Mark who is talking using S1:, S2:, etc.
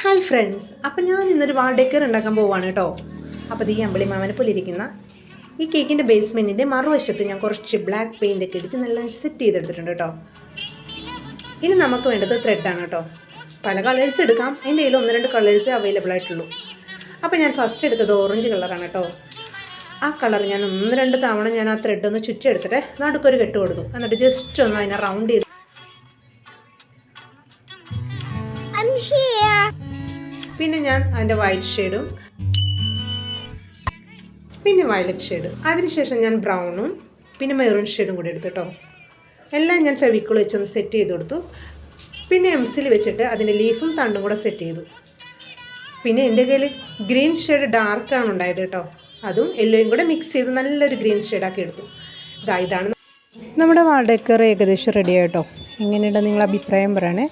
S1: Hi friends, അപ്പം ഞാൻ ഇന്നൊരു വാൾ ഡെക്കർ ഉണ്ടാക്കാൻ പോവുകയാണ് കേട്ടോ. അപ്പോൾ ഈ അമ്പിളി മാമനെ പോലെ ഇരിക്കുന്ന ഈ കേക്കിൻ്റെ ബേസ്മെൻറ്റിൻ്റെ മറുവശത്ത് ഞാൻ കുറച്ച് ബ്ലാക്ക് പെയിൻ്റ് ഒക്കെ അടിച്ച് നല്ല സെറ്റ് ചെയ്തെടുത്തിട്ടുണ്ട് കേട്ടോ. ഇനി നമുക്ക് വേണ്ടത് ത്രെഡാണ് കേട്ടോ. പല കളേഴ്സ് എടുക്കാം, എൻ്റെ കയ്യിൽ 1-2 കളേഴ്സ് അവൈലബിൾ ആയിട്ടുള്ളൂ. അപ്പോൾ ഞാൻ ഫസ്റ്റ് എടുത്തത് ഓറഞ്ച് കളറാണ് കേട്ടോ. ആ കളർ ഞാൻ 1-2 തവണ ഞാൻ ആ ത്രെഡ് ഒന്ന് ചുറ്റെടുത്തിട്ട് നടുക്കൊരു കെട്ട് കൊടുത്തു. എന്നിട്ട് ജസ്റ്റ് ഒന്ന് അതിനെ റൗണ്ട് ചെയ്ത് പിന്നെ ഞാൻ അതിൻ്റെ വൈറ്റ് ഷെയ്ഡും പിന്നെ വയലറ്റ് ഷെയ്ഡും അതിനുശേഷം ഞാൻ ബ്രൗണും പിന്നെ മെറൂൺ ഷെയ്ഡും കൂടി എടുത്തു കേട്ടോ. എല്ലാം ഞാൻ ഫെവിക്കോൾ വെച്ചൊന്ന് സെറ്റ് ചെയ്ത് കൊടുത്തു. പിന്നെ എംസിൽ വെച്ചിട്ട് അതിൻ്റെ ലീഫും തണ്ടും കൂടെ സെറ്റ് ചെയ്തു. പിന്നെ എൻ്റെ കയ്യിൽ ഗ്രീൻ ഷെയ്ഡ് ഡാർക്കാണ് ഉണ്ടായത് കേട്ടോ. അതും യെല്ലോയും കൂടെ മിക്സ് ചെയ്ത് നല്ലൊരു ഗ്രീൻ ഷെയ്ഡാക്കി എടുത്തു. ഇതാണ് നമ്മുടെ വാൾ ഡെക്കർ ഏകദേശം റെഡി ആയിട്ടോ. എങ്ങനെയുണ്ട് നിങ്ങൾ അഭിപ്രായം പറയണേ.